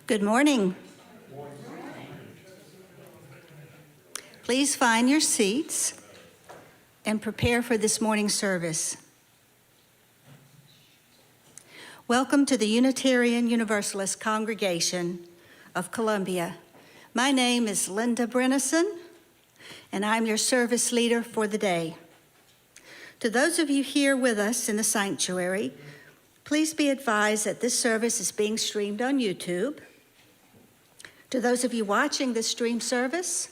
Good morning. Please find your seats and prepare for this morning's service. Welcome to the Unitarian Universalist Congregation of Columbia. My name is Linda Brennison, and I'm your service leader for the day. To those of you here with us in the sanctuary, please be advised that this service is being streamed on YouTube. To those of you watching this stream service,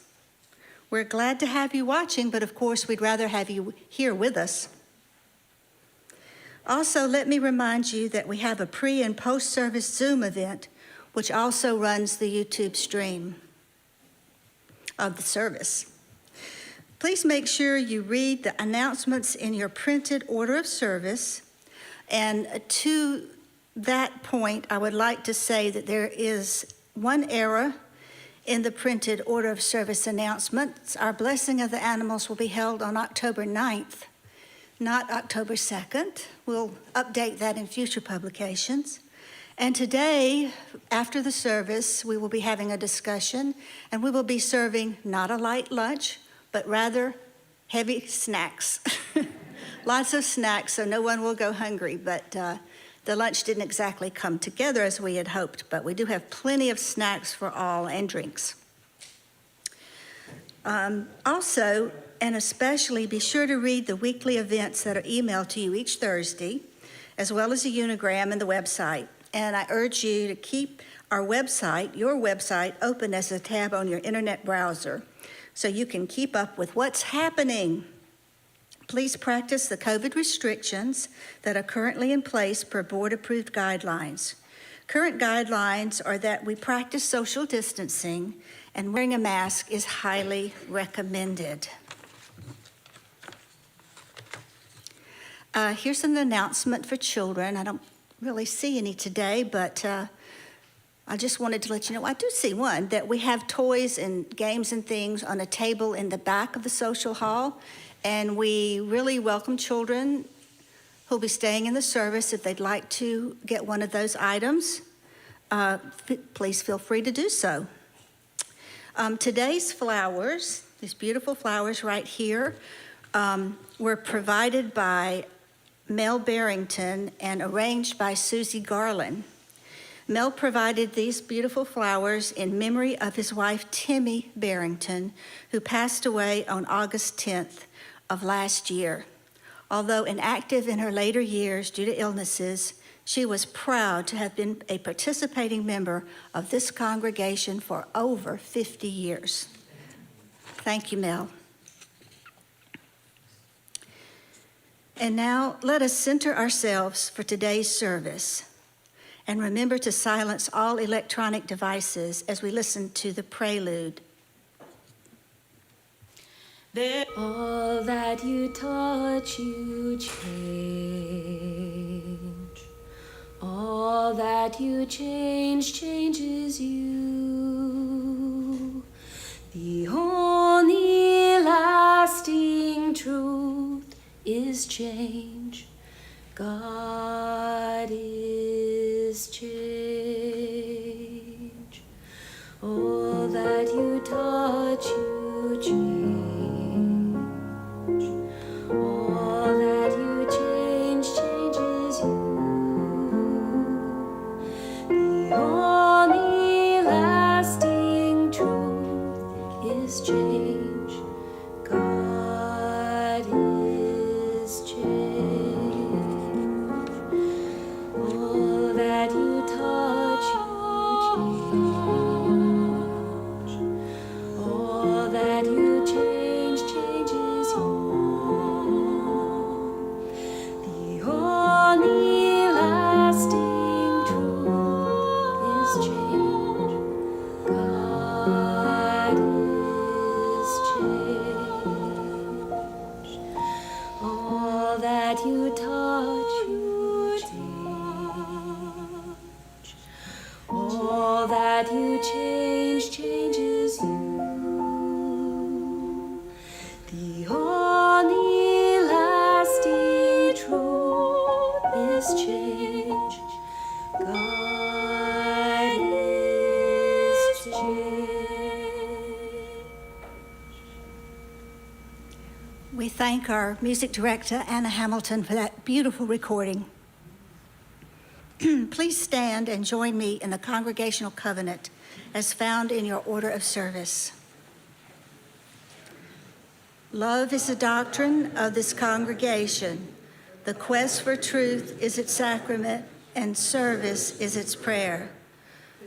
we're glad to have you watching, but of course we'd rather have you here with us. Also, let me remind you that we have a pre- and post-service Zoom event, which also runs the YouTube stream of the service. Please make sure you read the announcements in your printed order of service. And to that point, I would like to say that there is one error in the printed order of service announcements. Our blessing of the animals will be held on October 9th, not October 2nd. We'll update that in future publications. And today, after the service, we will be having a discussion, and we will be serving not a light lunch, but rather heavy snacks. Lots of snacks, so no one will go hungry, but the lunch didn't exactly come together as we had hoped, but we do have plenty of snacks for all and drinks. Also, and especially, be sure to read the weekly events that are emailed to you each Thursday, as well as the unigram and the website. And I urge you to keep our website, your website, open as a tab on your internet browser so you can keep up with what's happening. Please practice the COVID restrictions that are currently in place per board-approved guidelines. Current guidelines are that we practice social distancing, and wearing a mask is highly recommended. Here's an announcement for children. I don't really see any today, but I just wanted to let you know, I do see one, that we have toys and games and things on a table in the back of the social hall. And we really welcome children who'll be staying in the service. If they'd like to get one of those items, please feel free to do so. Today's flowers, these beautiful flowers right here, were provided by Mel Barrington and arranged by Susie Garland. Mel provided these beautiful flowers in memory of his wife, Timmy Barrington, who passed away on August 10th. Of last year. Although inactive in her later years due to illnesses, she was proud to have been a participating member of this congregation for over 50 years. Thank you, Mel. And now let us center ourselves for today's service and remember to silence all electronic devices as we listen to the prelude. All that you touch, you change. All that you change, changes you. The only lasting truth is change. God is change. All that you touch, you change. All that you change, changes you. The only lasting truth is change. God is change. All that you touch, you change. All that you change, changes you. is change. God is We thank our music director, Anna Hamilton, for that beautiful recording. Please stand and join me in the Congregational Covenant as found in your order of service. Love is the doctrine of this congregation. The quest for truth is its sacrament, and service is its prayer.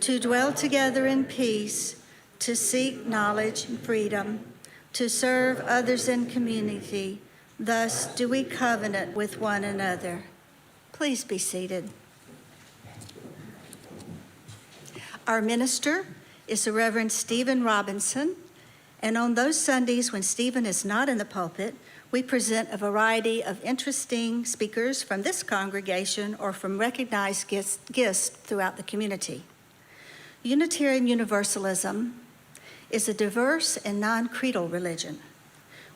To dwell together in peace, to seek knowledge and freedom, to serve others in community, thus do we covenant with one another. Please be seated. Our minister is the Reverend Stephen Robertson, and on those Sundays when Stephen is not in the pulpit, we present a variety of interesting speakers from this congregation or from recognized guests throughout the community. Unitarian Universalism is a diverse and non-creedal religion.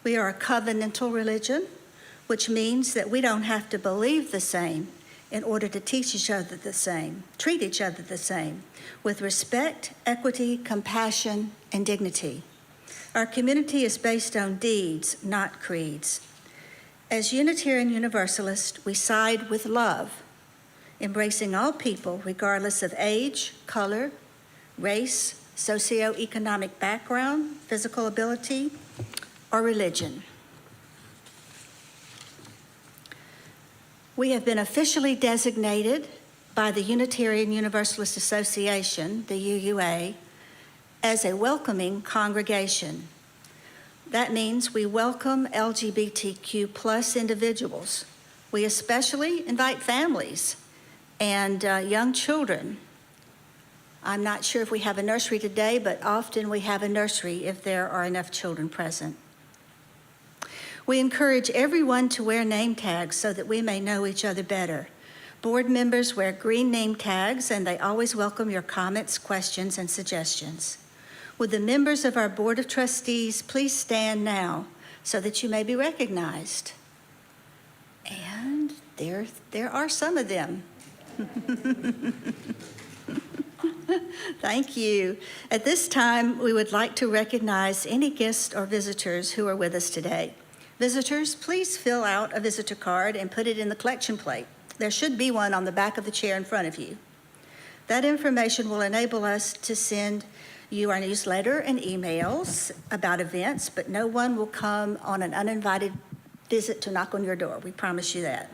We are a covenantal religion, which means that we don't have to believe the same in order to teach each other the same, treat each other the same, with respect, equity, compassion, and dignity. Our community is based on deeds, not creeds. As Unitarian Universalists, we side with love, embracing all people regardless of age, color, race, socioeconomic background, physical ability, or religion. We have been officially designated by the Unitarian Universalist Association, the UUA, as a welcoming congregation. That means we welcome LGBTQ plus individuals. We especially invite families and young children. I'm not sure if we have a nursery today, but often we have a nursery if there are enough children present. We encourage everyone to wear name tags so that we may know each other better. Board members wear green name tags, and they always welcome your comments, questions, and suggestions. Would the members of our Board of Trustees please stand now so that you may be recognized? And there are some of them. Thank you. At this time, we would like to recognize any guests or visitors who are with us today. Visitors, please fill out a visitor card and put it in the collection plate. There should be one on the back of the chair in front of you. That information will enable us to send you our newsletter and emails about events, but no one will come on an uninvited visit to knock on your door. We promise you that.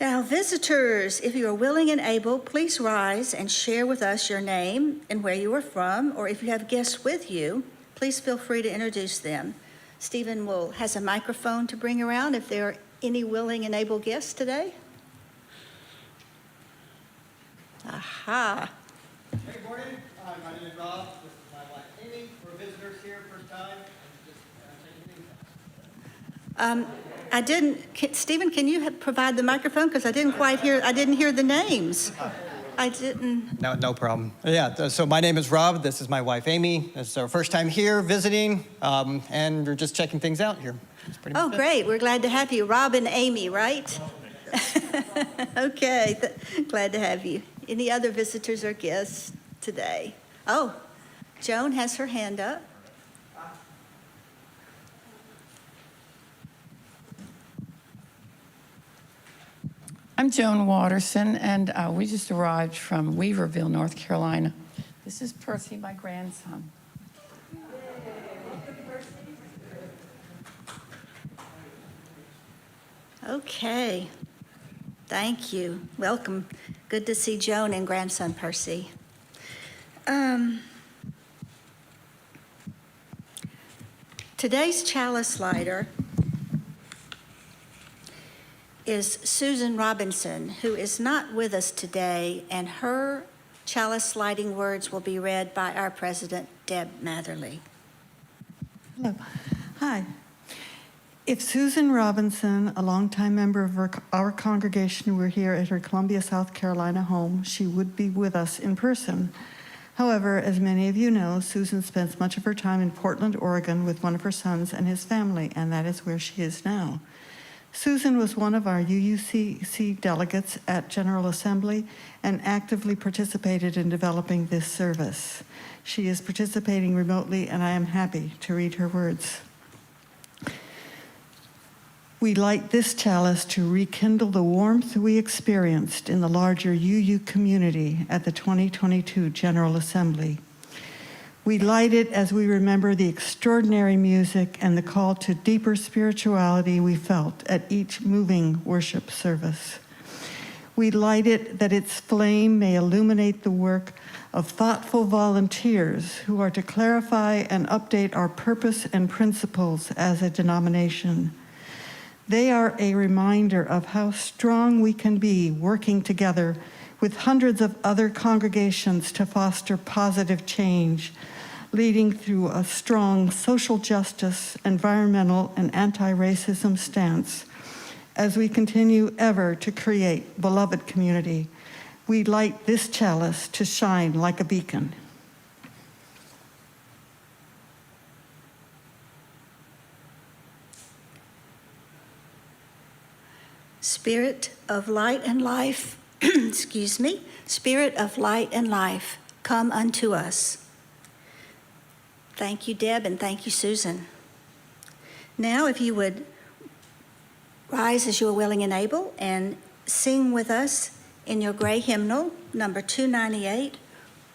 Now, visitors, if you are willing and able, please rise and share with us your name and where you are from, or if you have guests with you, please feel free to introduce them. Stephen has a microphone to bring around if there are any willing and able guests today. Aha. Hey, good morning. My name is Rob. This is my wife, Amy. We're visitors here, first time. Stephen, can you provide the microphone? Because I didn't hear the names. I didn't. No problem. Yeah, so my name is Rob. This is my wife, Amy. This is our first time here visiting, and we're just checking things out here. Oh, great. We're glad to have you. Rob and Amy, right? Okay, glad to have you. Any other visitors or guests today? Oh, Joan has her hand up. I'm Joan Watterson, and we just arrived from Weaverville, North Carolina. This is Percy, my grandson. Okay, thank you. Welcome. Good to see Joan and grandson Percy. Today's chalice lighter is Susan Robinson, who is not with us today, and her chalice lighting words will be read by our president, Deb Matherly. Hello. Hi. If Susan Robinson, a longtime member of our congregation, were here at her Columbia, South Carolina home, she would be with us in person. However, as many of you know, Susan spends much of her time in Portland, Oregon with one of her sons and his family, and that is where she is now. Susan was one of our UUCC delegates at General Assembly and actively participated in developing this service. She is participating remotely, and I am happy to read her words. We light this chalice to rekindle the warmth we experienced in the larger UU community at the 2022 General Assembly. We light it as we remember the extraordinary music and the call to deeper spirituality we felt at each moving worship service. We light it that its flame may illuminate the work of thoughtful volunteers who are to clarify and update our purpose and principles as a denomination. They are a reminder of how strong we can be working together with hundreds of other congregations to foster positive change, leading through a strong social justice, environmental, and anti-racism stance as we continue ever to create beloved community. We light this chalice to shine like a beacon. Spirit of light and life, excuse me, Spirit of light and life, come unto us. Thank you, Deb, and thank you, Susan. Now, if you would rise as you are willing and able and sing with us in your gray hymnal, number 298,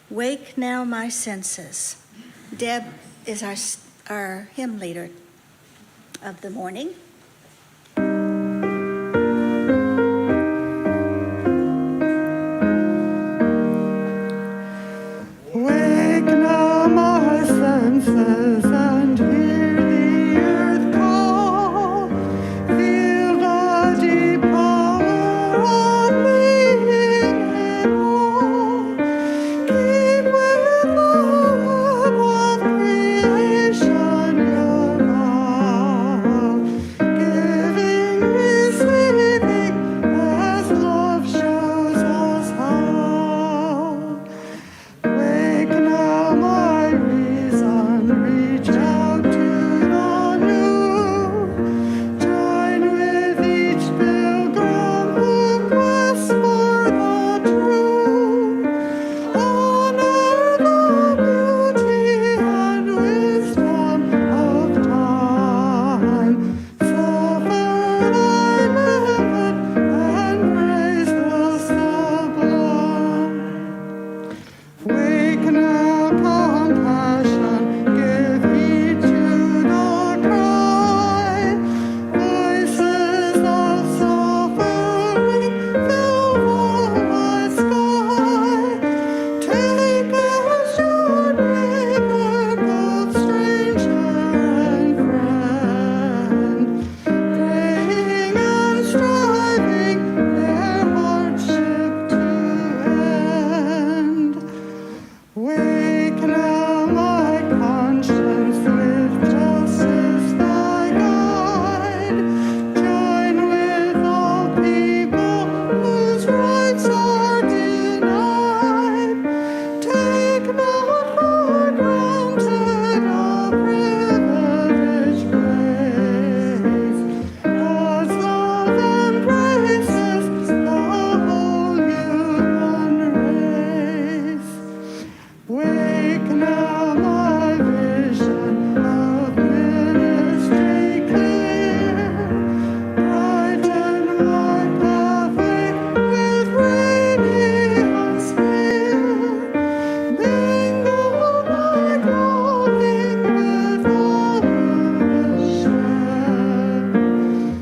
Wake Now My Senses. Deb is our hymn leader of the morning. Wake now my senses and hear the earth call. Feel the deep power of being in awe. Keep with the web of creation your vow. Giving, receiving, as love shows us how. Wake now my reason, reach out to the new. Join with each pilgrim who quests for the true. Honor the beauty and wisdom of time. Suffer thy limit and praise the sublime. Wake now, compassion, give heed to the cry. Voices of suffering fill the wide sky. Take as your neighbor, both stranger and friend, praying and striving their hardship to end. Wake now my conscience, with justice thy guide. Join with all people whose rights are denied. Take not for granted a privileged grace. God's love embraces the whole human race. Wake now my vision of ministry clear. Brighten my pathway with radiance here. Mingle my calling with all who will share.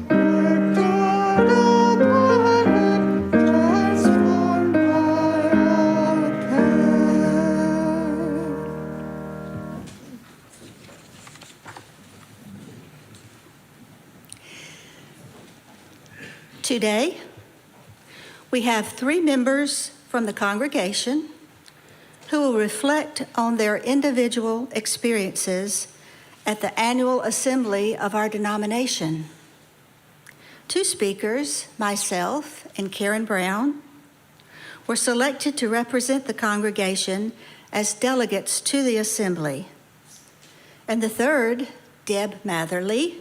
Work toward a planet transformed by our care. Today, we have 3 members from the congregation who will reflect on their individual experiences at the annual assembly of our denomination. 2 speakers, myself and Karen Brown, were selected to represent the congregation as delegates to the assembly. And the third, Deb Matherly,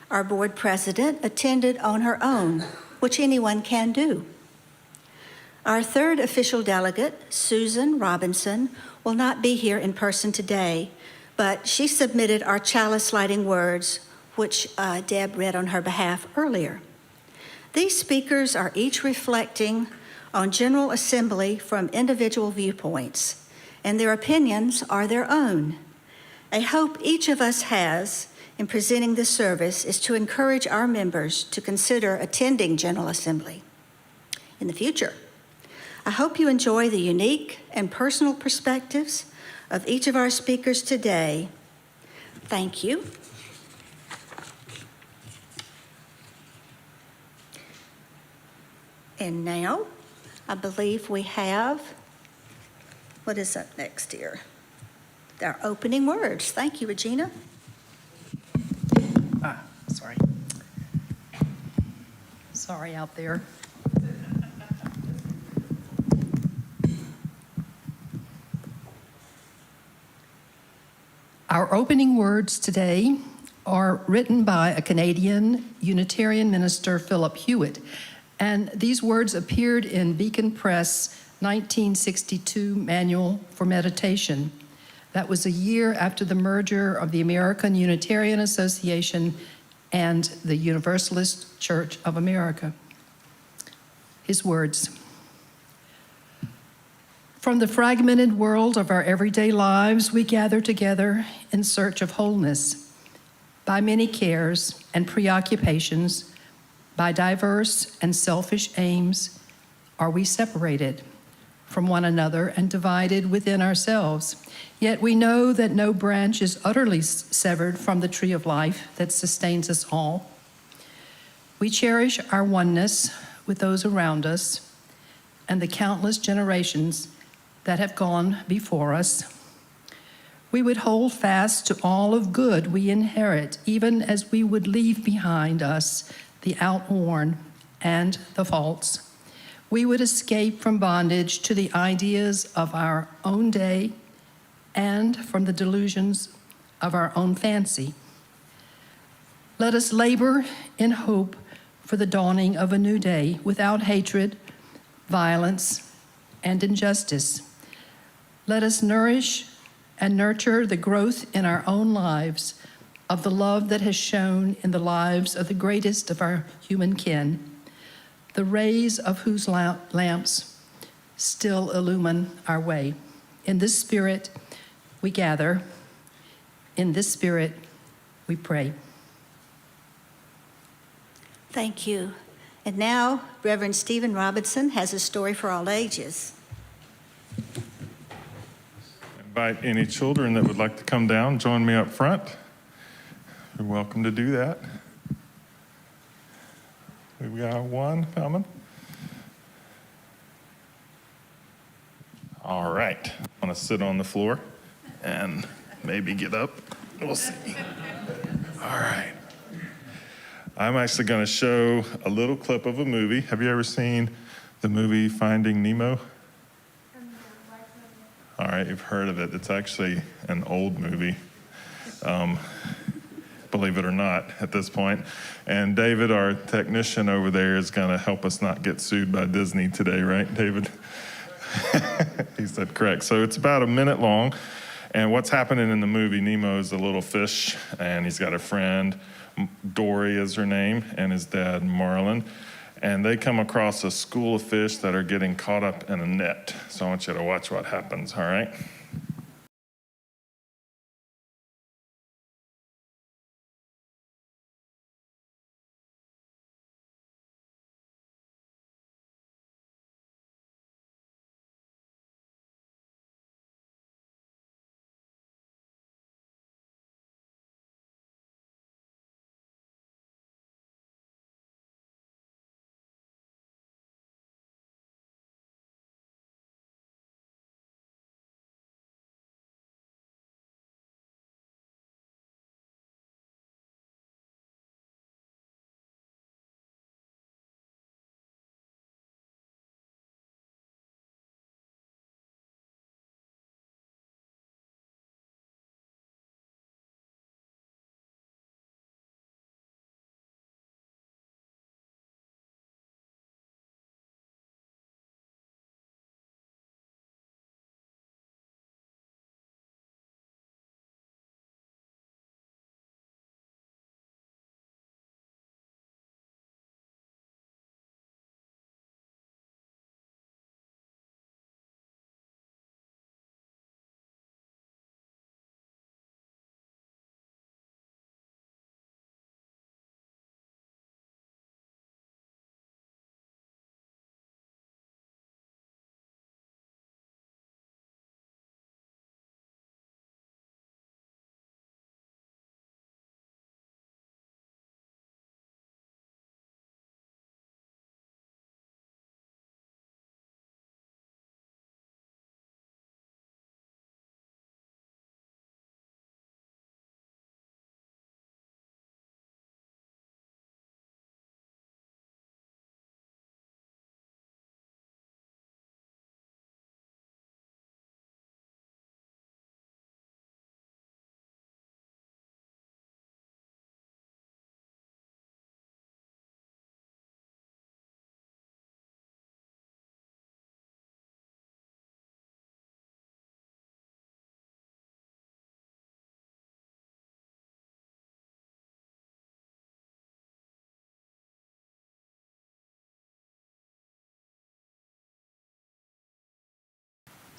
our board president, attended on her own, which anyone can do. Our third official delegate, Susan Robinson, will not be here in person today, but she submitted our chalice lighting words, which Deb read on her behalf earlier. These speakers are each reflecting on General Assembly from individual viewpoints, and their opinions are their own. A hope each of us has in presenting this service is to encourage our members to consider attending General Assembly in the future. I hope you enjoy the unique and personal perspectives of each of our speakers today. Thank you. And now, I believe we have, what is up next here? Our opening words. Thank you, Regina. Sorry. Sorry out there. Our opening words today are written by a Canadian Unitarian minister, Philip Hewitt, and these words appeared in Beacon Press 1962 Manual for Meditation. That was a year after the merger of the American Unitarian Association and the Universalist Church of America. His words: from the fragmented world of our everyday lives, we gather together in search of wholeness. By many cares and preoccupations, by diverse and selfish aims, are we separated from one another and divided within ourselves. Yet we know that no branch is utterly severed from the tree of life that sustains us all. We cherish our oneness with those around us and the countless generations that have gone before us. We would hold fast to all of good we inherit, even as we would leave behind us the outworn and the false. We would escape from bondage to the ideas of our own day and from the delusions of our own fancy. Let us labor in hope for the dawning of a new day without hatred, violence, and injustice. Let us nourish and nurture the growth in our own lives of the love that has shone in the lives of the greatest of our human kin, the rays of whose lamps still illumine our way. In this spirit, we gather. In this spirit, we pray. Thank you. And now, Reverend Stephen Robertson has a story for all ages. Invite any children that would like to come down, join me up front. You're welcome to do that. We got one coming. All right. I'm going to sit on the floor and maybe get up. We'll see. All right. I'm actually going to show a little clip of a movie. Have you ever seen the movie Finding Nemo? All right, you've heard of it. It's actually an old movie, believe it or not, at this point. And David, our technician over there, is going to help us not get sued by Disney today, right, David? He said correct. So it's about a minute long. And what's happening in the movie, Nemo is a little fish, and he's got a friend, Dory is her name, and his dad, Marlin. And they come across a school of fish that are getting caught up in a net. So I want you to watch what happens, all right?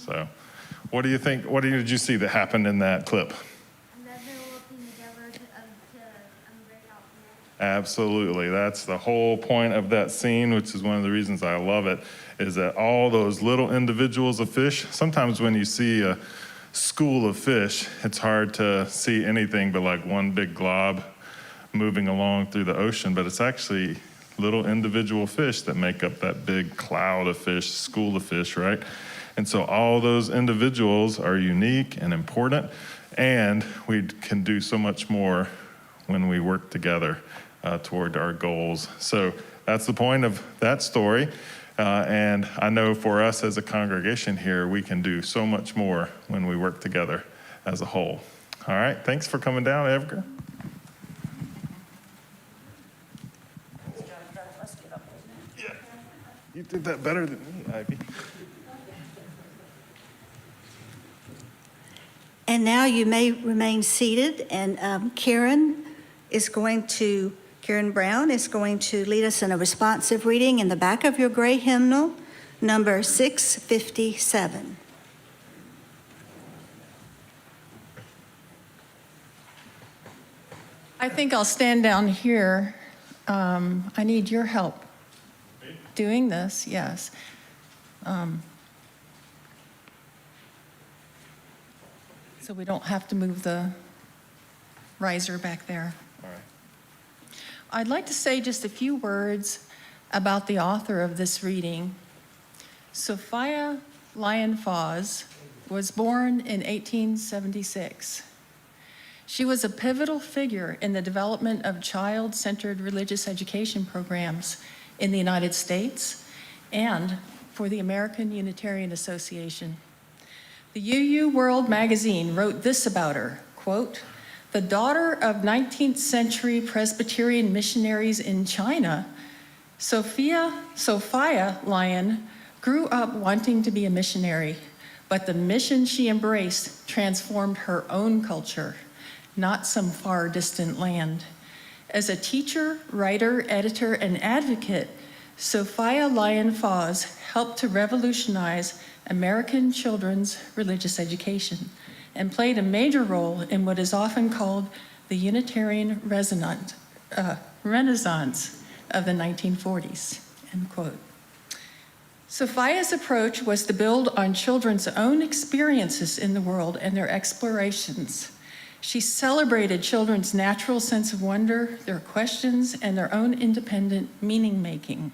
So what do you think? What did you see that happened in that clip? That they're working together to break out from that. Absolutely. That's the whole point of that scene, which is one of the reasons I love it, is that all those little individuals of fish, sometimes when you see a school of fish, it's hard to see anything but like one big glob moving along through the ocean, but it's actually little individual fish that make up that big cloud of fish, school of fish, right? And so all those individuals are unique and important, and we can do so much more when we work together toward our goals. So that's the point of that story. And I know for us as a congregation here, we can do so much more when we work together as a whole. All right, thanks for coming down, Edgar. Yeah, you did that better than me, Ivy. And now you may remain seated, and Karen Brown is going to lead us in a responsive reading in the back of your gray hymnal, number 657. I think I'll stand down here. I need your help doing this, yes. So we don't have to move the riser back there. All right. I'd like to say just a few words about the author of this reading. Sophia Lyon-Fawes was born in 1876. She was a pivotal figure in the development of child-centered religious education programs in the United States and for the American Unitarian Association. The UU World magazine wrote this about her, quote, "The daughter of 19th century Presbyterian missionaries in China, Sophia Lyon grew up wanting to be a missionary, but the mission she embraced transformed her own culture, not some far distant land. As a teacher, writer, editor, and advocate, Sophia Lyon-Fawes helped to revolutionize American children's religious education and played a major role in what is often called the Unitarian Renaissance of the 1940s," end quote. Sophia's approach was to build on children's own experiences in the world and their explorations. She celebrated children's natural sense of wonder, their questions, and their own independent meaning-making.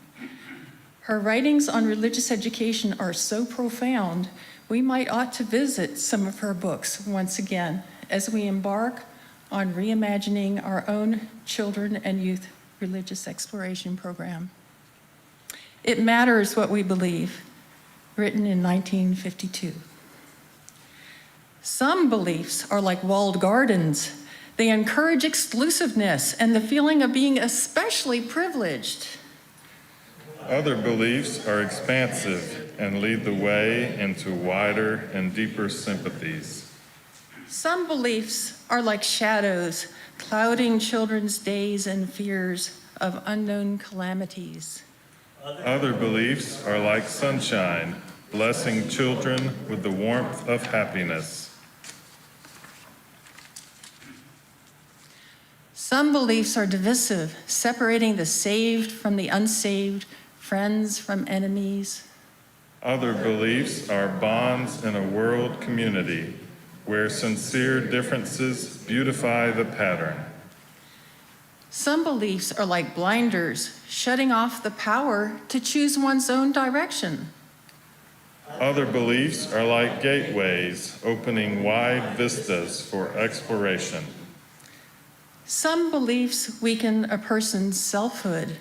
Her writings on religious education are so profound, we might ought to visit some of her books once again as we embark on reimagining our own children and youth religious exploration program. It Matters What We Believe, written in 1952. Some beliefs are like walled gardens. They encourage exclusiveness and the feeling of being especially privileged. Other beliefs are expansive and lead the way into wider and deeper sympathies. Some beliefs are like shadows, clouding children's days and fears of unknown calamities. Other beliefs are like sunshine, blessing children with the warmth of happiness. Some beliefs are divisive, separating the saved from the unsaved, friends from enemies. Other beliefs are bonds in a world community where sincere differences beautify the pattern. Some beliefs are like blinders, shutting off the power to choose one's own direction. Other beliefs are like gateways, opening wide vistas for exploration. Some beliefs weaken a person's selfhood.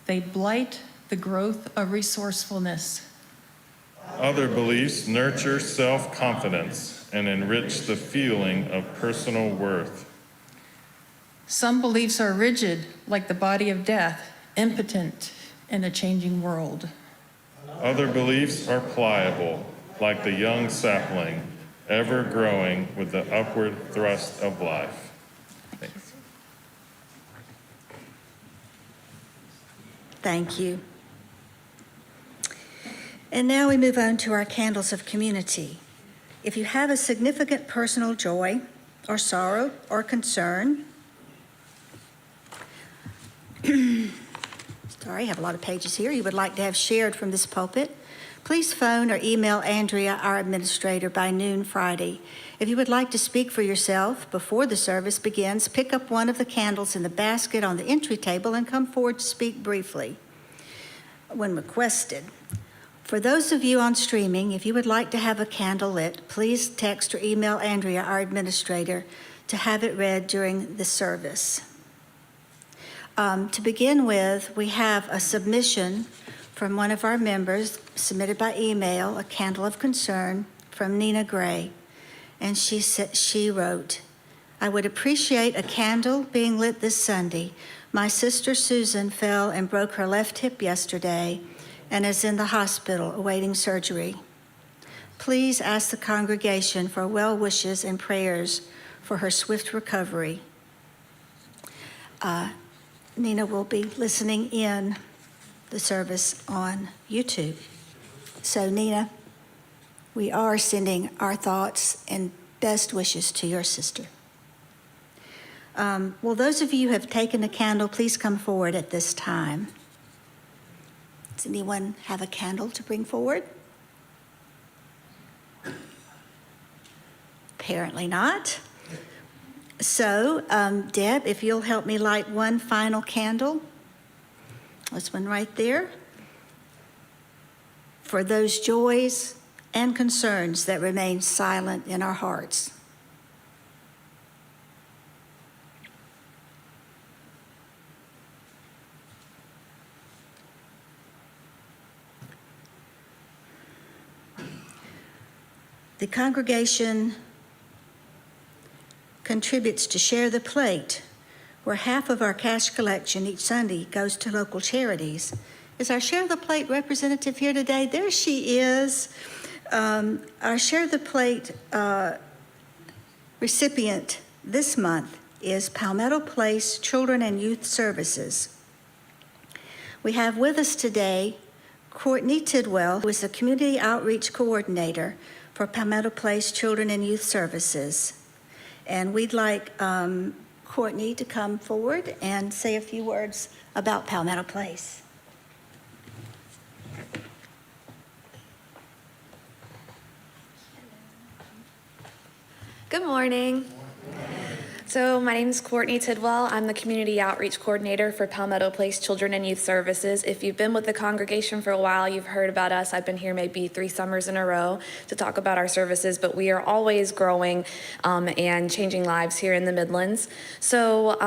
They blight the growth of resourcefulness. Other beliefs nurture self-confidence and enrich the feeling of personal worth. Some beliefs are rigid, like the body of death, impotent in a changing world. Other beliefs are pliable, like the young sapling, ever growing with the upward thrust of life. Thanks. Thank you. And now we move on to our candles of community. If you have a significant personal joy or sorrow or concern, sorry, I have a lot of pages here, you would like to have shared from this pulpit, please phone or email Andrea, our administrator, by noon Friday. If you would like to speak for yourself before the service begins, pick up one of the candles in the basket on the entry table and come forward to speak briefly when requested. For those of you on streaming, if you would like to have a candle lit, please text or email Andrea, our administrator, to have it read during the service. To begin with, we have a submission from one of our members, submitted by email, a candle of concern from Nina Gray. And she wrote, I would appreciate a candle being lit this Sunday. My sister Susan fell and broke her left hip yesterday and is in the hospital awaiting surgery. Please ask the congregation for well wishes and prayers for her swift recovery. Nina will be listening in the service on YouTube. So Nina, we are sending our thoughts and best wishes to your sister. Will those of you who have taken a candle, please come forward at this time. Does anyone have a candle to bring forward? Apparently not. So, Deb, if you'll help me light one final candle. This one right there. For those joys and concerns that remain silent in our hearts. The congregation contributes to Share the Plate, where half of our cash collection each Sunday goes to local charities. Is our Share the Plate representative here today? There she is. Our Share the Plate recipient this month is Palmetto Place Children and Youth Services. We have with us today Courtney Tidwell, who is the Community Outreach Coordinator for Palmetto Place Children and Youth Services. And we'd like Courtney to come forward and say a few words about Palmetto Place. Good morning. So my name is Courtney Tidwell. I'm the Community Outreach Coordinator for Palmetto Place Children and Youth Services. If you've been with the congregation for a while, you've heard about us. I've been here maybe 3 summers in a row to talk about our services, but we are always growing and changing lives here in the Midlands. So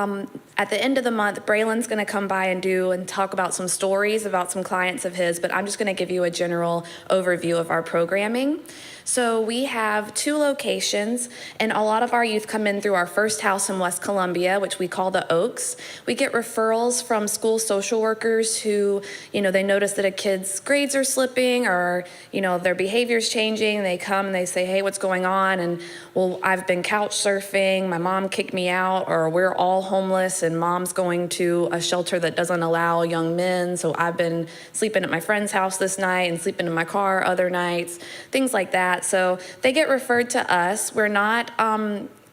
at the end of the month, Braylon's going to come by and talk about some stories about some clients of his, but I'm just going to give you a general overview of our programming. So we have 2 locations, and a lot of our youth come in through our first house in West Columbia, which we call the Oaks. We get referrals from school social workers who, they notice that a kid's grades are slipping or, their behavior's changing. They come and they say, hey, what's going on? And, well, I've been couch surfing, my mom kicked me out, or we're all homeless and mom's going to a shelter that doesn't allow young men. So I've been sleeping at my friend's house this night and sleeping in my car other nights, things like that. So they get referred to us. We're not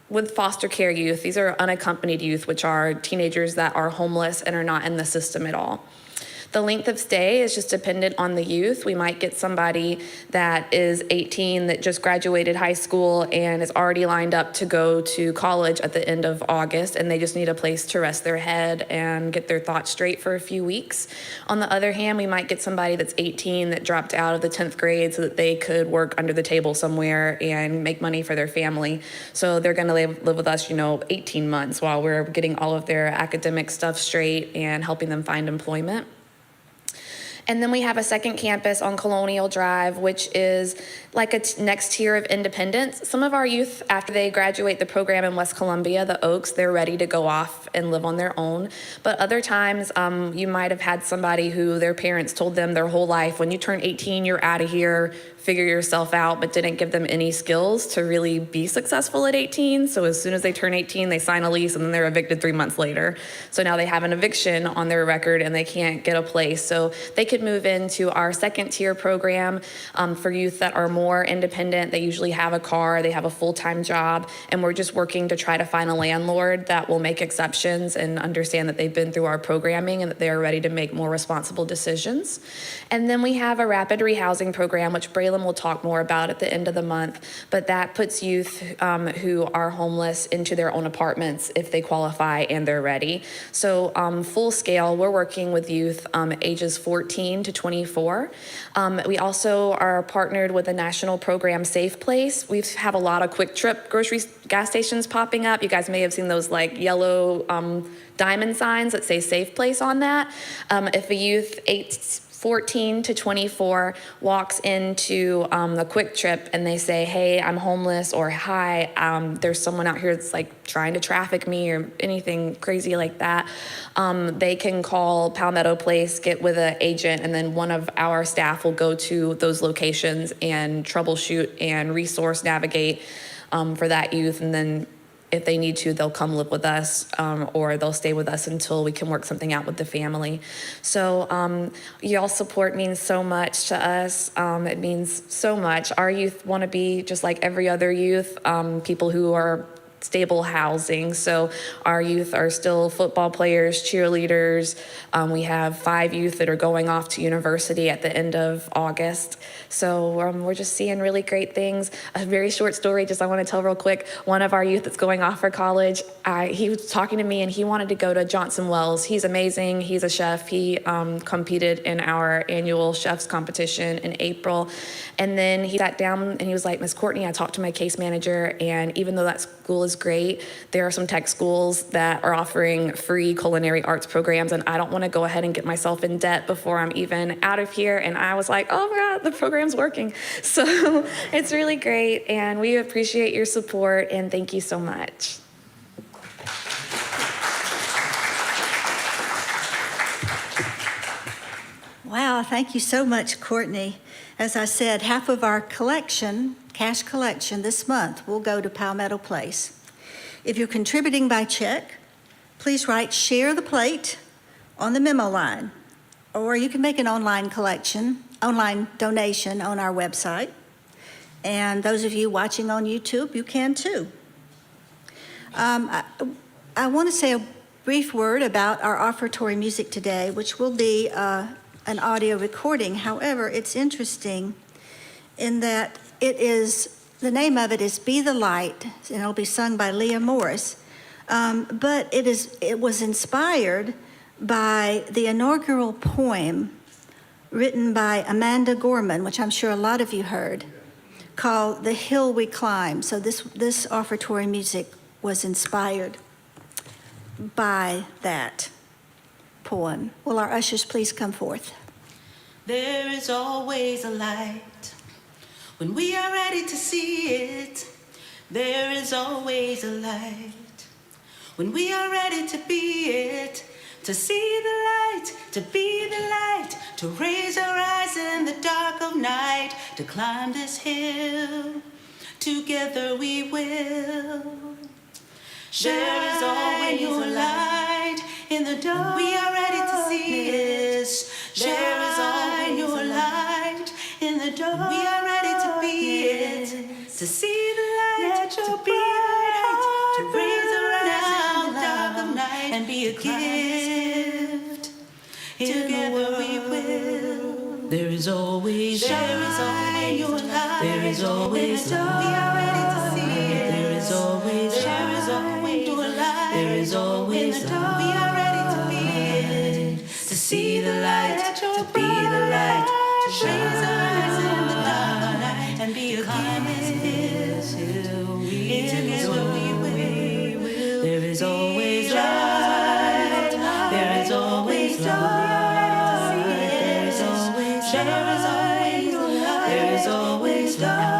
with foster care youth. These are unaccompanied youth, which are teenagers that are homeless and are not in the system at all. The length of stay is just dependent on the youth. We might get somebody that is 18 that just graduated high school and is already lined up to go to college at the end of August, and they just need a place to rest their head and get their thoughts straight for a few weeks. On the other hand, we might get somebody that's 18 that dropped out of the 10th grade so that they could work under the table somewhere and make money for their family. So they're going to live with us, 18 months while we're getting all of their academic stuff straight and helping them find employment. And then we have a second campus on Colonial Drive, which is like a next tier of independence. Some of our youth, after they graduate the program in West Columbia, the Oaks, they're ready to go off and live on their own. But other times, you might have had somebody who their parents told them their whole life, when you turn 18, you're out of here, figure yourself out, but didn't give them any skills to really be successful at 18. So as soon as they turn 18, they sign a lease and then they're evicted 3 months later. So now they have an eviction on their record and they can't get a place. So they could move into our second tier program for youth that are more independent. They usually have a car, they have a full-time job, and we're just working to try to find a landlord that will make exceptions and understand that they've been through our programming and that they are ready to make more responsible decisions. And then we have a rapid rehousing program, which Braylon will talk more about at the end of the month, but that puts youth who are homeless into their own apartments if they qualify and they're ready. So full scale, we're working with youth ages 14 to 24. We also are partnered with a national program, Safe Place. We have a lot of quick trip grocery gas stations popping up. You guys may have seen those like yellow diamond signs that say Safe Place on that. If a youth 14 to 24 walks into the Quick Trip and they say, hey, I'm homeless, or hi, there's someone out here that's like trying to traffic me or anything crazy like that, they can call Palmetto Place, get with an agent, and then one of our staff will go to those locations and troubleshoot and resource navigate for that youth. And then if they need to, they'll come live with us, or they'll stay with us until we can work something out with the family. So y'all's support means so much to us. It means so much. Our youth want to be just like every other youth, people who are stable housing. So our youth are still football players, cheerleaders. We have 5 youth that are going off to university at the end of August. So we're just seeing really great things. A very short story, just I want to tell real quick. One of our youth that's going off for college, he was talking to me and he wanted to go to Johnson Wells. He's amazing. He's a chef. He competed in our annual chef's competition in April. And then he sat down and he was like, Miss Courtney, I talked to my case manager, and even though that school is great, there are some tech schools that are offering free culinary arts programs, and I don't want to go ahead and get myself in debt before I'm even out of here. And I was like, oh my God, the program's working. So it's really great, and we appreciate your support, and thank you so much. Wow, thank you so much, Courtney. As I said, half of our collection, cash collection this month, will go to Palmetto Place. If you're contributing by check, please write "Share the Plate" on the memo line, or you can make an online donation on our website. And those of you watching on YouTube, you can too. I want to say a brief word about our offertory music today, which will be an audio recording. However, it's interesting in that the name of it is "Be the Light," and it'll be sung by Leah Morris. But it was inspired by the inaugural poem written by Amanda Gorman, which I'm sure a lot of you heard, called "The Hill We Climb." So this offertory music was inspired by that poem. Will our ushers please come forth? There is always a light when we are ready to see it. There is always a light when we are ready to be it. To see the light, to be the light, to raise our eyes in the dark of night, to climb this hill, together we will. There is always a light in the dark. We are ready to see it. There is always a light in the dark. We are ready to be it. To see the light, to be the light, to raise our eyes in the dark of night and be a gift. Together we will. There is always light. There is always light. We are ready to see it. There is always light. There is always light. We are ready to be it. To see the light, to be the light, to raise our eyes in the dark of night and be a gift. Together we will. There is always light. There is always light. There is always light. There is always light.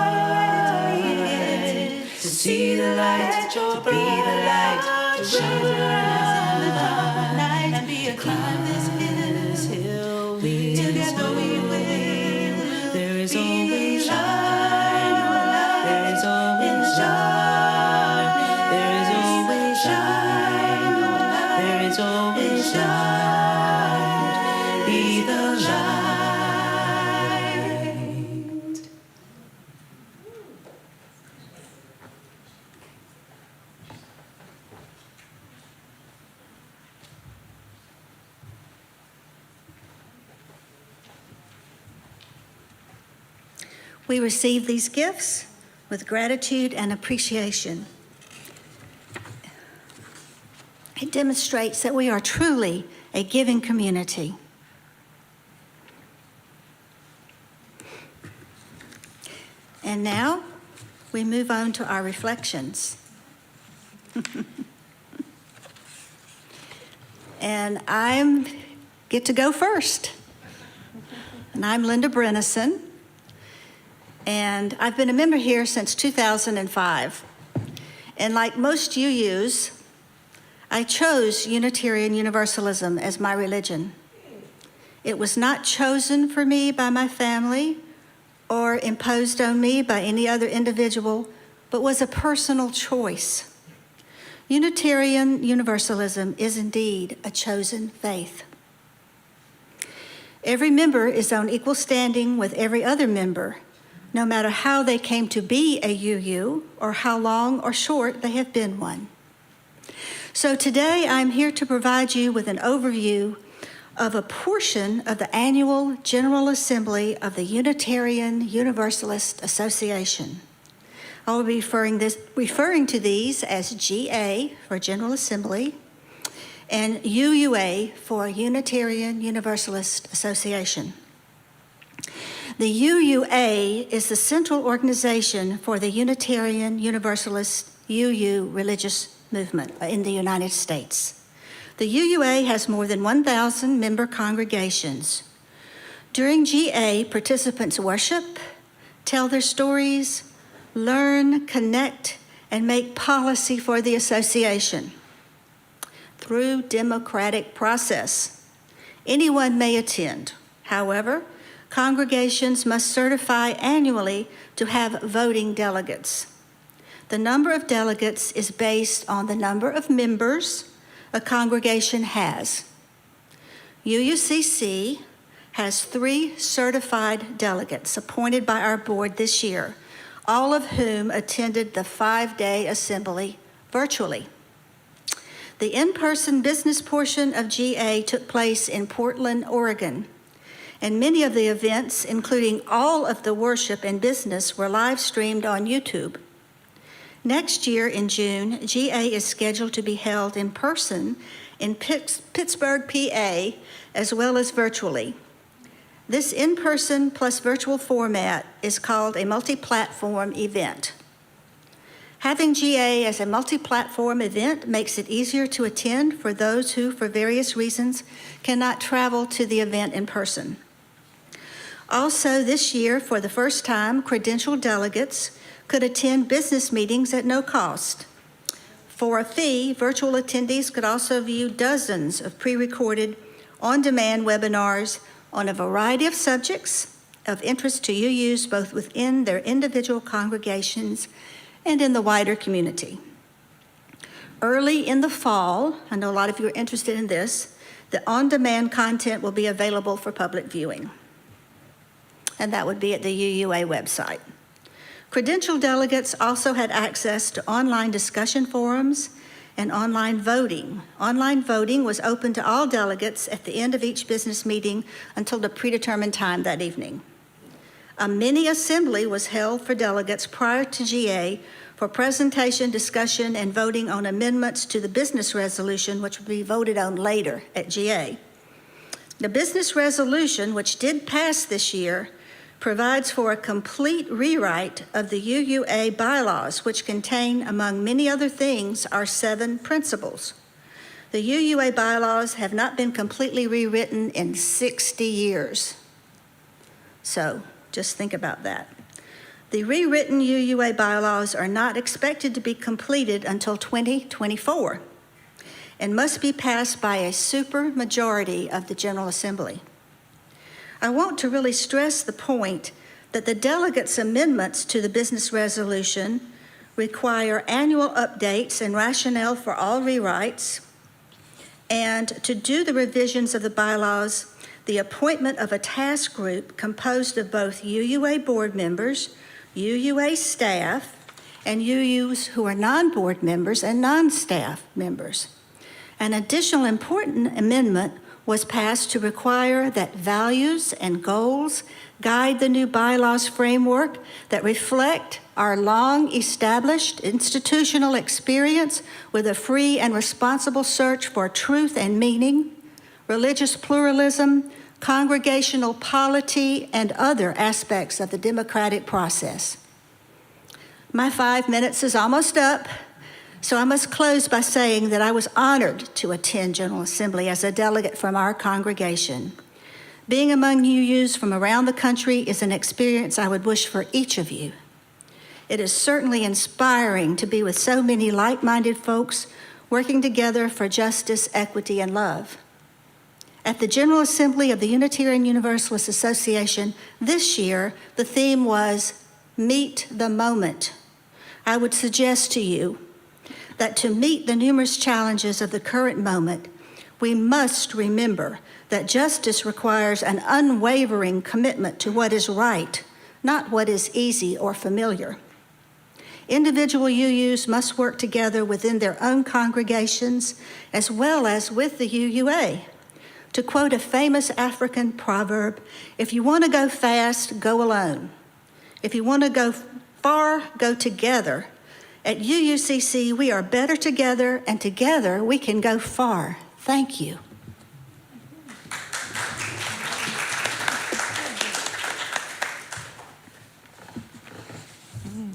To see the light, to be the light, to raise our eyes in the dark of night and be a climb this hill. Together we will. There is always light. We receive these gifts with gratitude and appreciation. It demonstrates that we are truly a giving community. And now we move on to our reflections. And I get to go first. And I'm Linda Brennison. And I've been a member here since 2005. And like most UUs, I chose Unitarian Universalism as my religion. It was not chosen for me by my family or imposed on me by any other individual, but was a personal choice. Unitarian Universalism is indeed a chosen faith. Every member is on equal standing with every other member, no matter how they came to be a UU or how long or short they have been one. So today I'm here to provide you with an overview of a portion of the annual General Assembly of the Unitarian Universalist Association. I will be referring to these as GA for General Assembly and UUA for Unitarian Universalist Association. The UUA is the central organization for the Unitarian Universalist UU religious movement in the United States. The UUA has more than 1,000 member congregations. During GA, participants worship, tell their stories, learn, connect, and make policy for the association through democratic process. Anyone may attend. However, congregations must certify annually to have voting delegates. The number of delegates is based on the number of members a congregation has. UUCC has 3 certified delegates appointed by our board this year, all of whom attended the 5-day assembly virtually. The in-person business portion of GA took place in Portland, Oregon, and many of the events, including all of the worship and business, were live streamed on YouTube. Next year in June, GA is scheduled to be held in person in Pittsburgh, PA, as well as virtually. This in-person plus virtual format is called a multi-platform event. Having GA as a multi-platform event makes it easier to attend for those who, for various reasons, cannot travel to the event in person. Also this year, for the first time, credentialed delegates could attend business meetings at no cost. For a fee, virtual attendees could also view dozens of pre-recorded, on-demand webinars on a variety of subjects of interest to UUs both within their individual congregations and in the wider community. Early in the fall, I know a lot of you are interested in this, the on-demand content will be available for public viewing. And that would be at the UUA website. Credentialed delegates also had access to online discussion forums and online voting. Online voting was open to all delegates at the end of each business meeting until the predetermined time that evening. A mini assembly was held for delegates prior to GA for presentation, discussion, and voting on amendments to the business resolution, which would be voted on later at GA. The business resolution, which did pass this year, provides for a complete rewrite of the UUA bylaws, which contain, among many other things, our 7 principles. The UUA bylaws have not been completely rewritten in 60 years. So just think about that. The rewritten UUA bylaws are not expected to be completed until 2024 and must be passed by a supermajority of the General Assembly. I want to really stress the point that the delegates' amendments to the business resolution require annual updates and rationale for all rewrites, and to do the revisions of the bylaws, the appointment of a task group composed of both UUA board members, UUA staff, and UUs who are non-board members and non-staff members. An additional important amendment was passed to require that values and goals guide the new bylaws framework that reflect our long-established institutional experience with a free and responsible search for truth and meaning, religious pluralism, congregational polity, and other aspects of the democratic process. My 5 minutes is almost up, so I must close by saying that I was honored to attend General Assembly as a delegate from our congregation. Being among UUs from around the country is an experience I would wish for each of you. It is certainly inspiring to be with so many like-minded folks working together for justice, equity, and love. At the General Assembly of the Unitarian Universalist Association this year, the theme was Meet the Moment. I would suggest to you that to meet the numerous challenges of the current moment, we must remember that justice requires an unwavering commitment to what is right, not what is easy or familiar. Individual UUs must work together within their own congregations as well as with the UUA. To quote a famous African proverb, if you want to go fast, go alone. If you want to go far, go together. At UUCC, we are better together, and together we can go far. Thank you.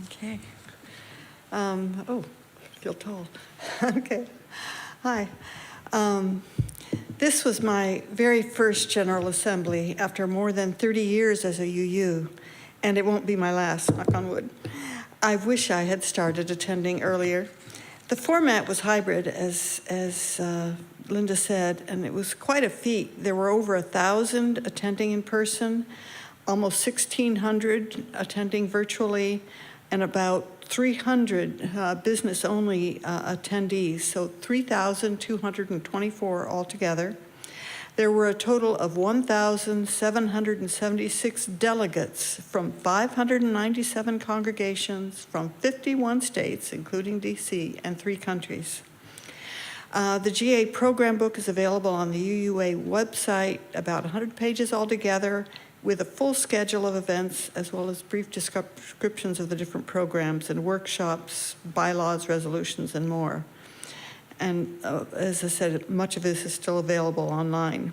Okay. Oh, I feel tall. Okay. Hi. This was my very first General Assembly after more than 30 years as a UU, and it won't be my last, knock on wood. I wish I had started attending earlier. The format was hybrid, as Linda said, and it was quite a feat. There were over 1,000 attending in person, almost 1,600 attending virtually, and about 300 business-only attendees, so 3,224 altogether. There were a total of 1,776 delegates from 597 congregations from 51 states, including DC, and 3 countries. The GA program book is available on the UUA website, about 100 pages altogether, with a full schedule of events, as well as brief descriptions of the different programs and workshops, bylaws, resolutions, and more. And as I said, much of this is still available online.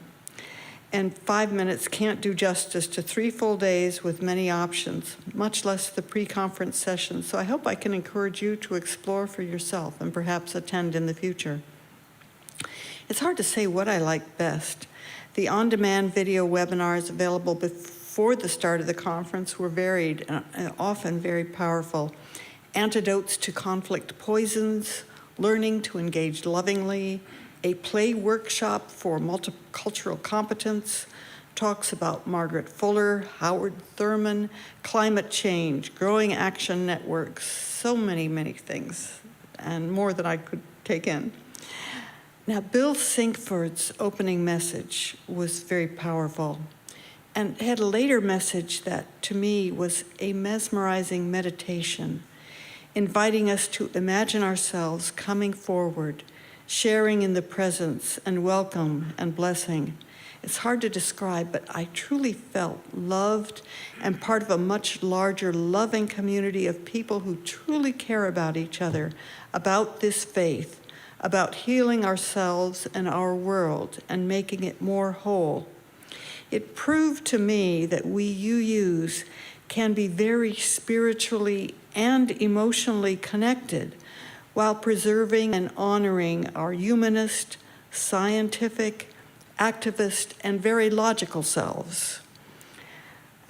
And 5 minutes can't do justice to 3 full days with many options, much less the pre-conference sessions. So I hope I can encourage you to explore for yourself and perhaps attend in the future. It's hard to say what I like best. The on-demand video webinars available before the start of the conference were varied and often very powerful. Antidotes to conflict poisons, learning to engage lovingly, a play workshop for multicultural competence, talks about Margaret Fuller, Howard Thurman, climate change, growing action networks, so many, many things, and more than I could take in. Now, Bill Sinkford's opening message was very powerful and had a later message that, to me, was a mesmerizing meditation, inviting us to imagine ourselves coming forward, sharing in the presence and welcome and blessing. It's hard to describe, but I truly felt loved and part of a much larger, loving community of people who truly care about each other, about this faith, about healing ourselves and our world and making it more whole. It proved to me that we UUs can be very spiritually and emotionally connected while preserving and honoring our humanist, scientific, activist, and very logical selves.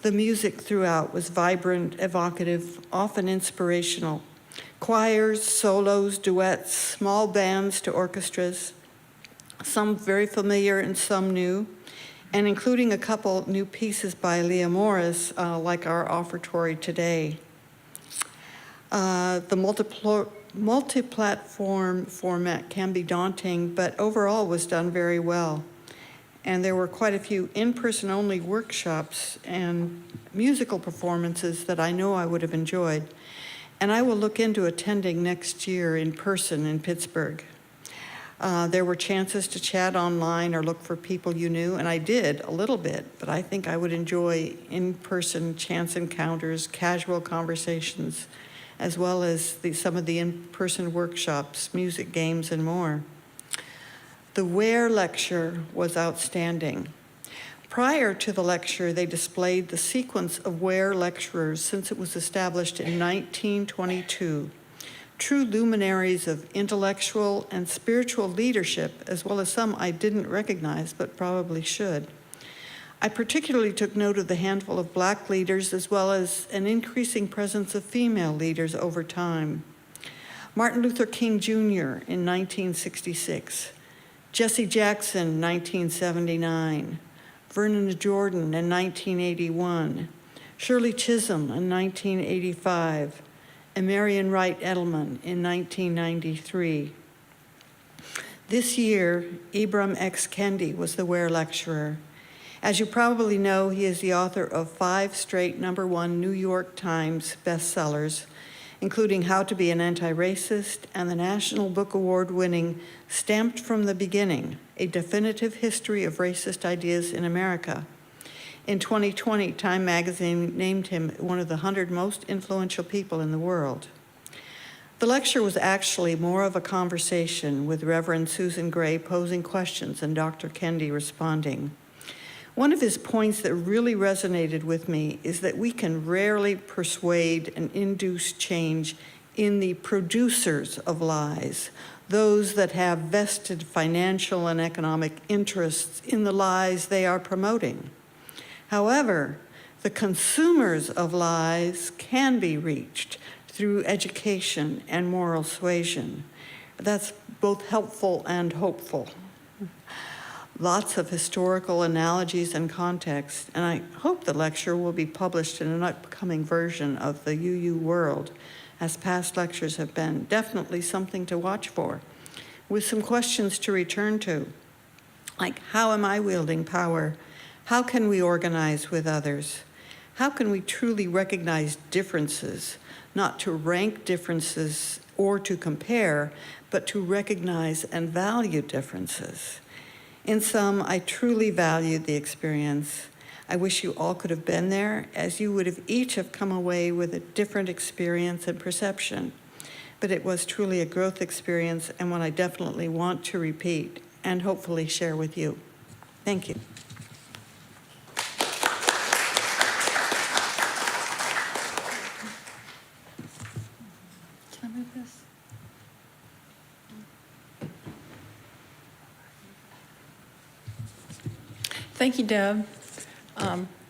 The music throughout was vibrant, evocative, often inspirational. Choirs, solos, duets, small bands to orchestras, some very familiar and some new, and including a couple new pieces by Leah Morris, like our offertory today. The multi-platform format can be daunting, but overall was done very well. And there were quite a few in-person only workshops and musical performances that I know I would have enjoyed. And I will look into attending next year in person in Pittsburgh. There were chances to chat online or look for people you knew, and I did a little bit, but I think I would enjoy in-person chance encounters, casual conversations, as well as some of the in-person workshops, music, games, and more. The Ware lecture was outstanding. Prior to the lecture, they displayed the sequence of Ware lecturers since it was established in 1922. True luminaries of intellectual and spiritual leadership, as well as some I didn't recognize but probably should. I particularly took note of the handful of Black leaders as well as an increasing presence of female leaders over time. Martin Luther King Jr. in 1966, Jesse Jackson, 1979, Vernon Jordan in 1981, Shirley Chisholm in 1985, and Marion Wright Edelman in 1993. This year, Ibram X. Kendi was the Ware lecturer. As you probably know, he is the author of 5 straight #1 New York Times bestsellers, including How to Be an Anti-Racist and the National Book Award-winning Stamped from the Beginning, A Definitive History of Racist Ideas in America. In 2020, Time magazine named him one of the 100 most influential people in the world. The lecture was actually more of a conversation with Reverend Susan Gray posing questions and Dr. Kendi responding. One of his points that really resonated with me is that we can rarely persuade and induce change in the producers of lies, those that have vested financial and economic interests in the lies they are promoting. However, the consumers of lies can be reached through education and moral suasion. That's both helpful and hopeful. Lots of historical analogies and context, and I hope the lecture will be published in an upcoming version of the UU World, as past lectures have been. Definitely something to watch for, with some questions to return to, like how am I wielding power? How can we organize with others? How can we truly recognize differences, not to rank differences or to compare, but to recognize and value differences? In sum, I truly valued the experience. I wish you all could have been there, as you would have each have come away with a different experience and perception. But it was truly a growth experience and one I definitely want to repeat and hopefully share with you. Thank you. Can I move this? Thank you, Deb.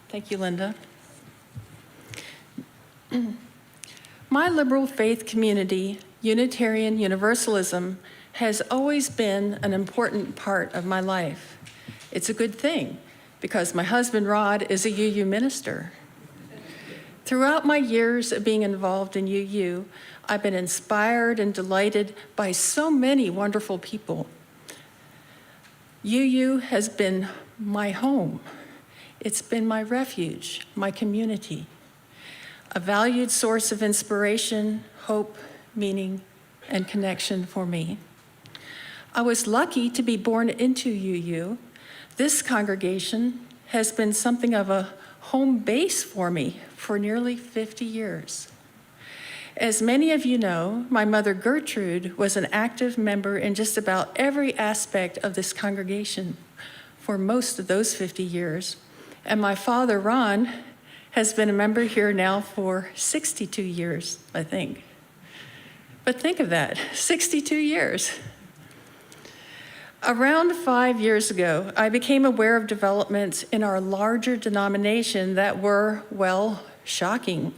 Thank you, Linda. My liberal faith community, Unitarian Universalism, has always been an important part of my life. It's a good thing because my husband, Rod, is a UU minister. Throughout my years of being involved in UU, I've been inspired and delighted by so many wonderful people. UU has been my home. It's been my refuge, my community, a valued source of inspiration, hope, meaning, and connection for me. I was lucky to be born into UU. This congregation has been something of a home base for me for nearly 50 years. As many of you know, my mother Gertrude was an active member in just about every aspect of this congregation for most of those 50 years. And my father, Ron, has been a member here now for 62 years, I think. But think of that, 62 years. Around 5 years ago, I became aware of developments in our larger denomination that were, well, shocking.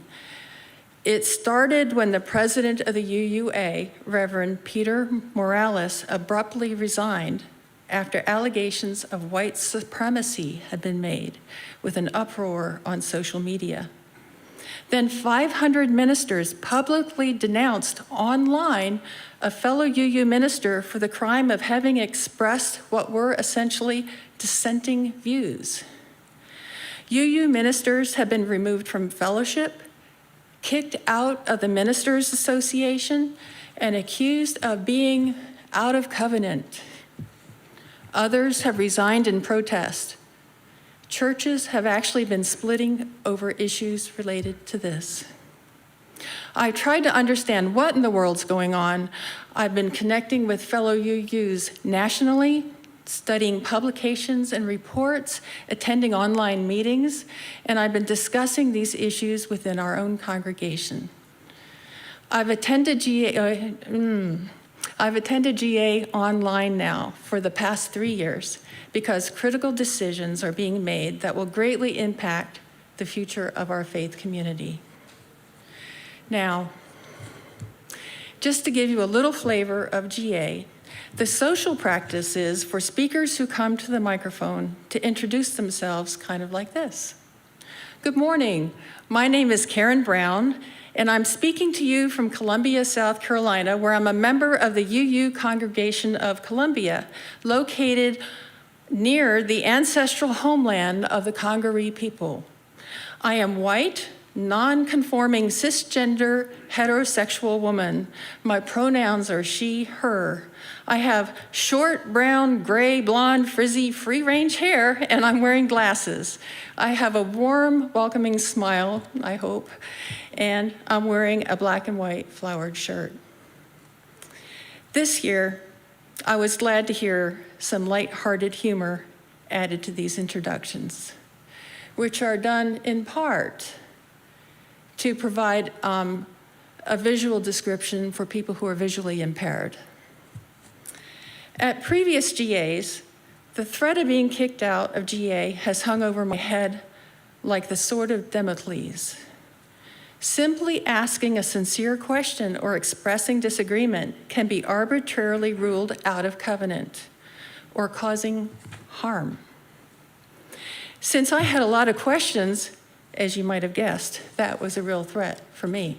It started when the president of the UUA, Reverend Peter Morales, abruptly resigned after allegations of white supremacy had been made, with an uproar on social media. Then 500 ministers publicly denounced online a fellow UU minister for the crime of having expressed what were essentially dissenting views. UU ministers have been removed from fellowship, kicked out of the Ministers Association, and accused of being out of covenant. Others have resigned in protest. Churches have actually been splitting over issues related to this. I tried to understand what in the world's going on. I've been connecting with fellow UUs nationally, studying publications and reports, attending online meetings, and I've been discussing these issues within our own congregation. I've attended GA online now for the past 3 years because critical decisions are being made that will greatly impact the future of our faith community. Now, just to give you a little flavor of GA, the social practice is for speakers who come to the microphone to introduce themselves kind of like this. Good morning, my name is Karen Brown, and I'm speaking to you from Columbia, South Carolina, where I'm a member of the UU Congregation of Columbia, located near the ancestral homeland of the Congaree people. I am white, non-conforming cisgender heterosexual woman. My pronouns are she, her. I have short, brown, gray, blonde, frizzy, free-range hair, and I'm wearing glasses. I have a warm, welcoming smile, I hope, and I'm wearing a black and white flowered shirt. This year, I was glad to hear some lighthearted humor added to these introductions, which are done in part to provide a visual description for people who are visually impaired. At previous GAs, the threat of being kicked out of GA has hung over my head like the sword of Damocles. Simply asking a sincere question or expressing disagreement can be arbitrarily ruled out of covenant or causing harm. Since I had a lot of questions, as you might have guessed, that was a real threat for me.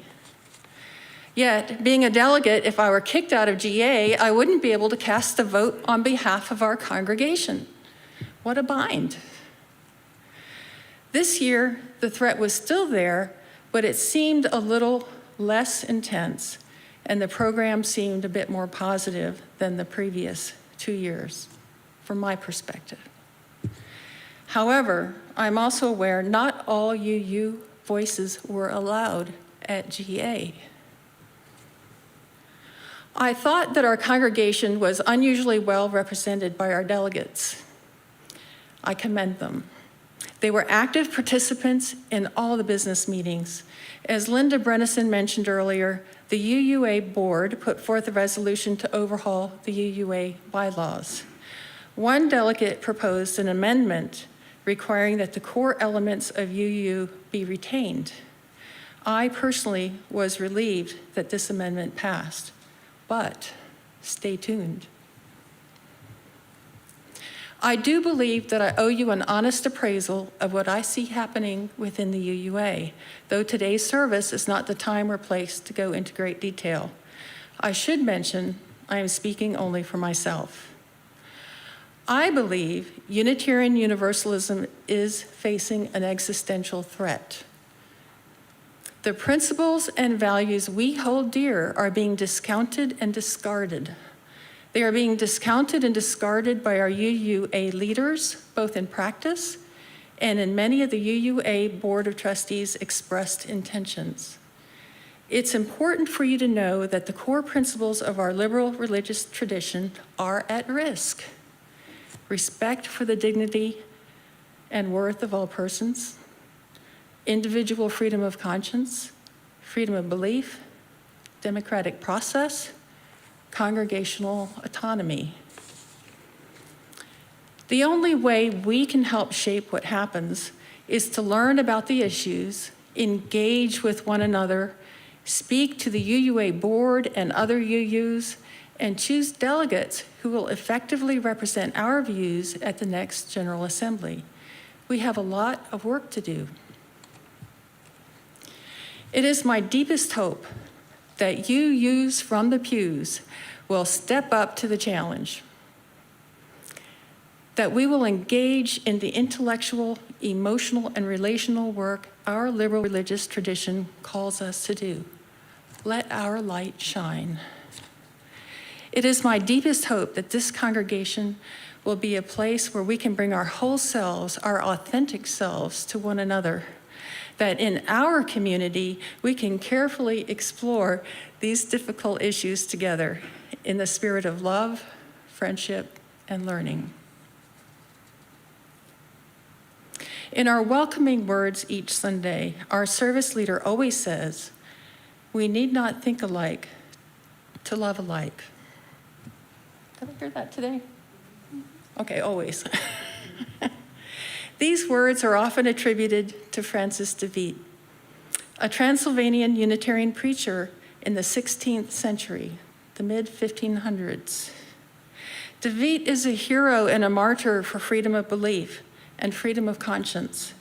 Yet, being a delegate, if I were kicked out of GA, I wouldn't be able to cast a vote on behalf of our congregation. What a bind. This year, the threat was still there, but it seemed a little less intense, and the program seemed a bit more positive than the previous 2 years, from my perspective. However, I'm also aware not all UU voices were allowed at GA. I thought that our congregation was unusually well represented by our delegates. I commend them. They were active participants in all the business meetings. As Linda Brennison mentioned earlier, the UUA board put forth a resolution to overhaul the UUA bylaws. One delegate proposed an amendment requiring that the core elements of UU be retained. I personally was relieved that this amendment passed, but stay tuned. I do believe that I owe you an honest appraisal of what I see happening within the UUA, though today's service is not the time or place to go into great detail. I should mention I am speaking only for myself. I believe Unitarian Universalism is facing an existential threat. The principles and values we hold dear are being discounted and discarded. They are being discounted and discarded by our UUA leaders, both in practice and in many of the UUA Board of Trustees' expressed intentions. It's important for you to know that the core principles of our liberal religious tradition are at risk. Respect for the dignity and worth of all persons, individual freedom of conscience, freedom of belief, democratic process, congregational autonomy. The only way we can help shape what happens is to learn about the issues, engage with one another, speak to the UUA board and other UUs, and choose delegates who will effectively represent our views at the next General Assembly. We have a lot of work to do. It is my deepest hope that UUs from the pews will step up to the challenge, that we will engage in the intellectual, emotional, and relational work our liberal religious tradition calls us to do. Let our light shine. It is my deepest hope that this congregation will be a place where we can bring our whole selves, our authentic selves, to one another. That in our community, we can carefully explore these difficult issues together in the spirit of love, friendship, and learning. In our welcoming words each Sunday, our service leader always says, "We need not think alike to love alike." Did I hear that today? Okay, always. These words are often attributed to Francis de Witt, a Transylvanian Unitarian preacher in the 16th century, the mid-1500s. De Witt is a hero and a martyr for freedom of belief and freedom of conscience.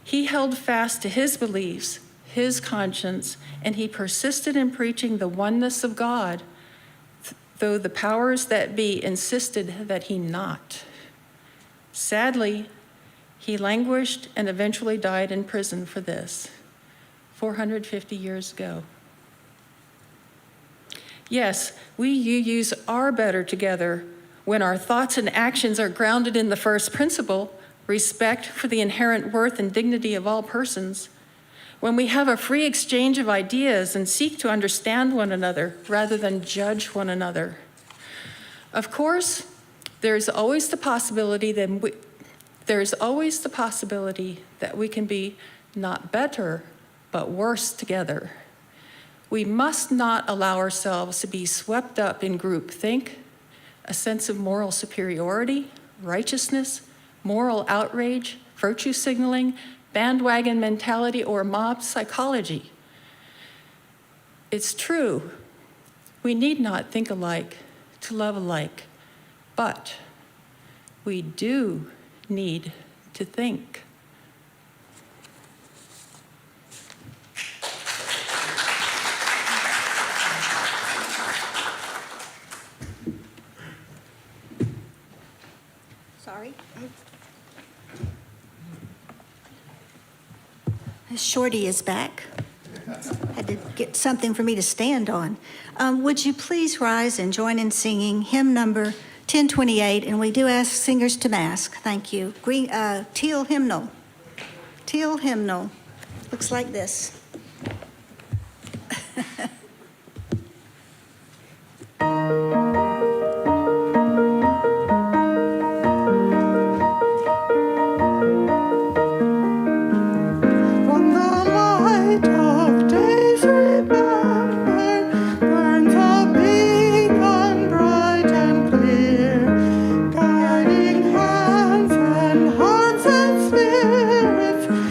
He held fast to his beliefs, his conscience, and he persisted in preaching the oneness of God, though the powers that be insisted that he not. Sadly, he languished and eventually died in prison for this, 450 years ago. Yes, we UUs are better together when our thoughts and actions are grounded in the first principle, respect for the inherent worth and dignity of all persons, when we have a free exchange of ideas and seek to understand one another rather than judge one another. Of course, there's always the possibility that we can be not better, but worse together. We must not allow ourselves to be swept up in groupthink, a sense of moral superiority, righteousness, moral outrage, virtue signaling, bandwagon mentality, or mob psychology. It's true, we need not think alike to love alike, but we do need to think. Sorry. Shorty is back. Had to get something for me to stand on. Would you please rise and join in singing hymn number 1028, and we do ask singers to mask. Thank you. Green, teal hymnal. Teal hymnal. Looks like this.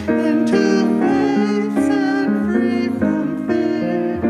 Into faiths and free from fear.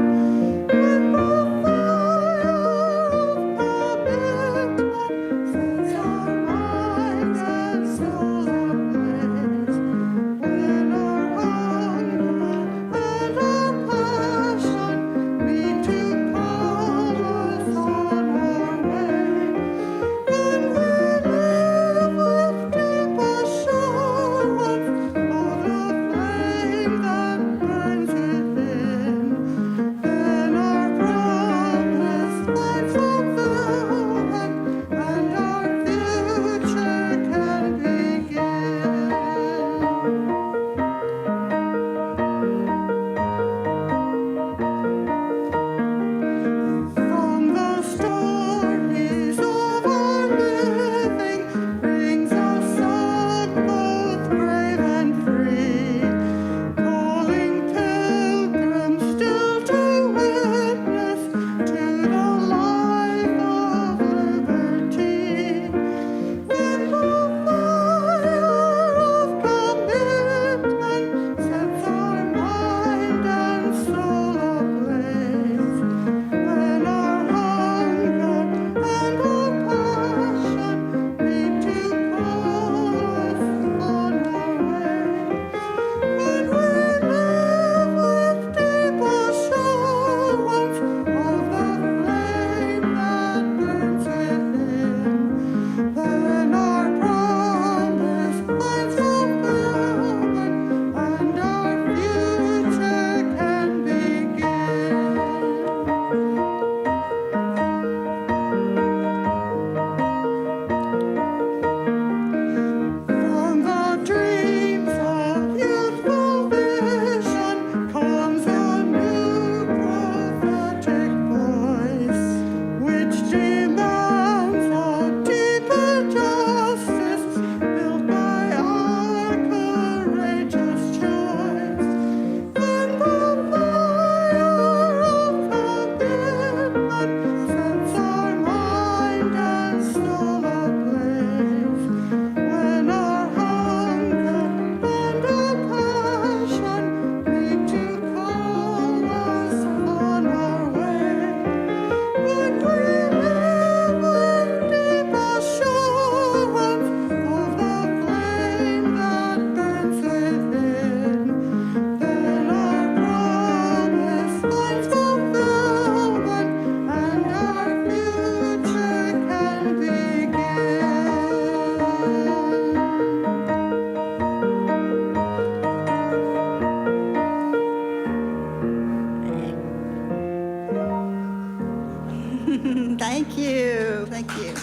you. Thank you.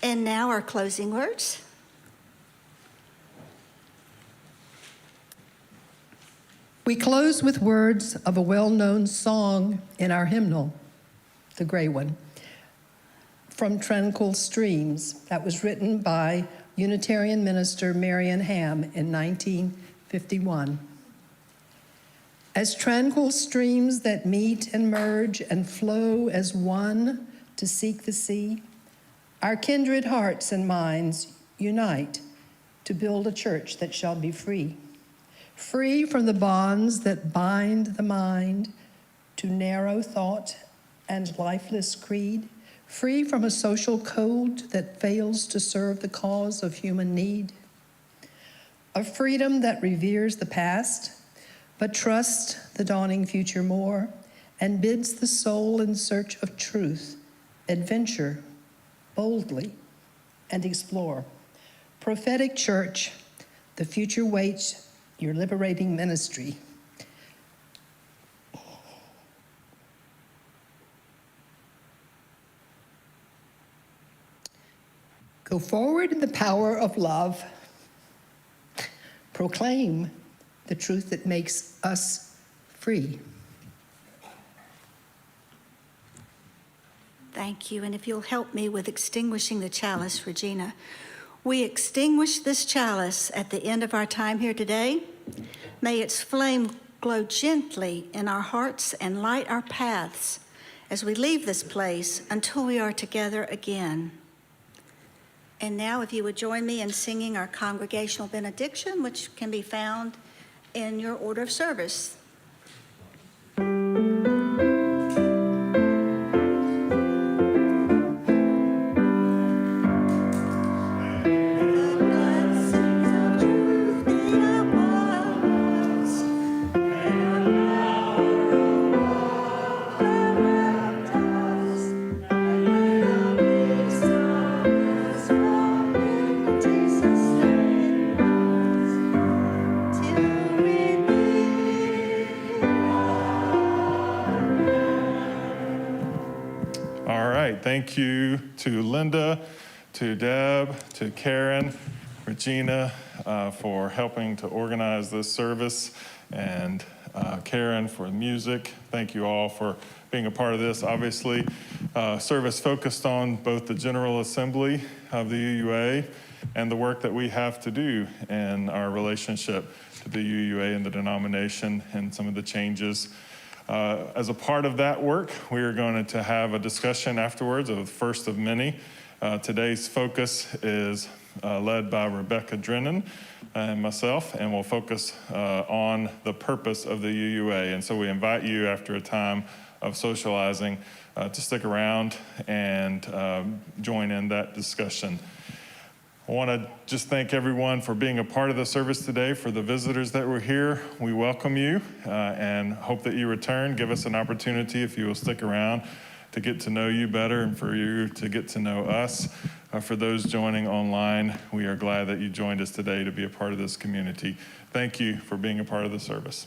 And now our closing words. We close with words of a well-known song in our hymnal, the gray one, from Tranquil Streams, that was written by Unitarian minister Marion Ham in 1951. As tranquil streams that meet and merge and flow as one to seek the sea, our kindred hearts and minds unite to build a church that shall be free. Free from the bonds that bind the mind to narrow thought and lifeless creed. Free from a social code that fails to serve the cause of human need. A freedom that reveres the past, but trusts the dawning future more, and bids the soul in search of truth adventure boldly and explore. Prophetic church, the future waits your liberating ministry. Go forward in the power of love. Proclaim the truth that makes us free. Thank you. And if you'll help me with extinguishing the chalice, Regina. We extinguish this chalice at the end of our time here today. May its flame glow gently in our hearts and light our paths as we leave this place until we are together again. And now, if you would join me in singing our Congregational Benediction, which can be found in your order of service. Thank you to Linda, to Deb, to Karen, Regina, for helping to organize this service, and Karen for the music. Thank you all for being a part of this. Obviously, service focused on both the General Assembly of the UUA and the work that we have to do in our relationship to the UUA and the denomination and some of the changes. As a part of that work, we are going to have a discussion afterwards of the first of many. Today's focus is led by Rebecca Drennan and myself, and we'll focus on the purpose of the UUA. And so we invite you, after a time of socializing, to stick around and join in that discussion. I want to just thank everyone for being a part of the service today. For the visitors that were here, we welcome you and hope that you return. Give us an opportunity, if you will stick around, to get to know you better and for you to get to know us. For those joining online, we are glad that you joined us today to be a part of this community. Thank you for being a part of the service.